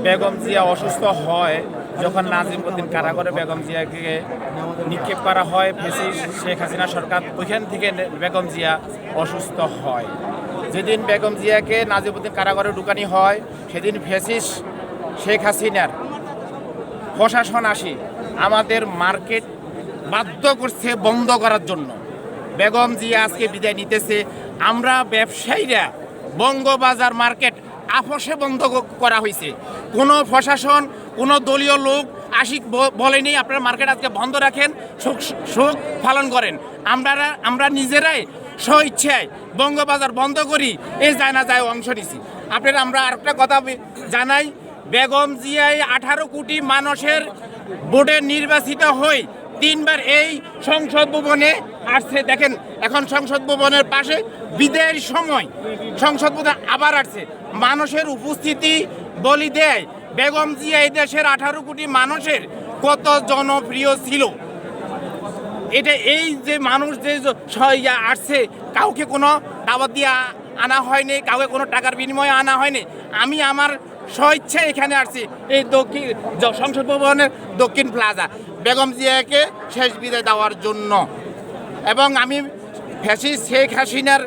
বেগম জিয়া অসুস্থ হয় যখন নাজিমউদ্দিন কারাগারে বেগম জিয়াকে নিক্ষেপ করা হয় ফ্যাসিস্ট শেখ হাসিনা সরকার, ওইখান থেকে বেগম জিয়া অসুস্থ হয়। যেদিন বেগম জিয়াকে নাজিমউদ্দিন কারাগারে ঢুকানি হয় সেদিন ফ্যাসিস্ট শেখ হাসিনার প্রশাসন আসি আমাদের মার্কেট বাধ্য করছে বন্ধ করার জন্য। বেগম জিয়া আজকে বিদায় নিতেছে, আমরা ব্যবসায়ীরা বঙ্গবাজার মার্কেট আপোষে বন্ধ করা হয়েছে। কোনো প্রশাসন কোনো দলীয় লোক আশিক বলেনি আপনারা মার্কেট আজকে বন্ধ রাখেন, শোক পালন করেন। আমরা নিজেরাই স্বইচ্ছায় বঙ্গবাজার বন্ধ করি, এই যায় না যায় অংশ নিছি। আপনারা আমরা আরেকটা কথা জানাই, বেগম জিয়াই 18 কোটি মানুষের ভোটে নির্বাচিত হয়ে 3বার এই সংসদ ভবনে আসছে। দেখেন এখন সংসদ ভবনের পাশে বিদায়ের সময় সংসদ ভবনে আবার আসছে। মানুষের উপস্থিতি বলি দেয় বেগম জিয়া এই দেশের 18 কোটি মানুষের কত জনপ্রিয় ছিল। এটা এই যে মানুষ যে আসছে কাউকে কোনো দাওয়াত দিয়ে আনা হয়নি, কাউকে কোনো টাকার বিনিময়ে আনা হয়নি। আমি আমার স্বইচ্ছায় এখানে আসছি এই সংসদ ভবনের দক্ষিণ প্লাজা বেগম জিয়াকে শেষ বিদায় দেওয়ার জন্য। এবং আমি ফ্যাসিস্ট শেখ হাসিনার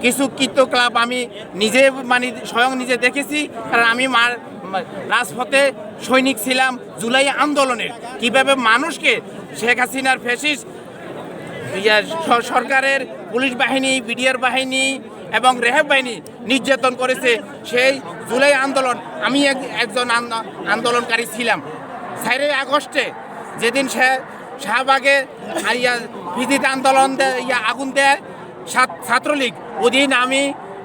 কিছু কীর্তক্লাপ আমি নিজে স্বয়ং নিজে দেখেছি, কারণ আমি রাজপথে সৈনিক ছিলাম জুলাই আন্দোলনের। কিভাবে মানুষকে শেখ হাসিনার ফ্যাসিস্ট সরকারের পুলিশ বাহিনী, বিডিআর বাহিনী এবং রেহাব বাহিনী নির্যাতন করেছে, সেই জুলাই আন্দোলন আমি একজন আন্দোলনকারী ছিলাম। 4 আগস্টে যেদিন শাহবাগে ভিজিট আন্দোলন আগুন দেয় ছাত্রলীগ, ওদিন আমি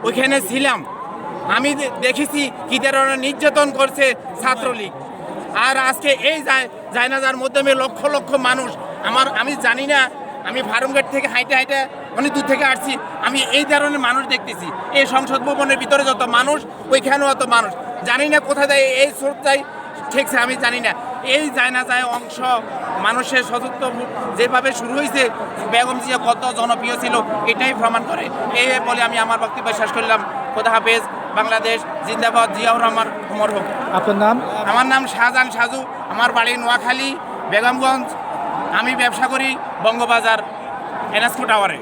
ওইখানে ছিলাম। আমি দেখেছি কী ধরনের নির্যাতন করছে ছাত্রলীগ। আর আজকে এই জায়নাজার মাধ্যমে লক্ষ লক্ষ মানুষ আমি জানি না, আমি ফার্মগেট থেকে হাইটে অনেক দূর থেকে আসছি, আমি এই ধরনের মানুষ দেখতেছি। এই সংসদ ভবনের ভিতরে যত মানুষ ওইখানেও অত মানুষ, জানি না কোথায় যায় এই স্রোতটাই ঠেকছে আমি জানি না। এই জায়নাজায় অংশ মানুষের সযত্ন যেভাবে শুরু হয়েছে, বেগম জিয়া কত জনপ্রিয় ছিল এটাই প্রমাণ করে। এই বলে আমি আমার বক্তব্য শেষ করলাম। খোদা হাফেজ, বাংলাদেশ জিন্দাবাদ, জিয়াউর রহমান অমর হোক। আপনার নাম? আমার নাম শাহজাহান সাজু, আমার বাড়ি নোয়াখালী বেগমগঞ্জ। আমি ব্যবসা করি বঙ্গবাজার এনএসকো টাওয়ারে।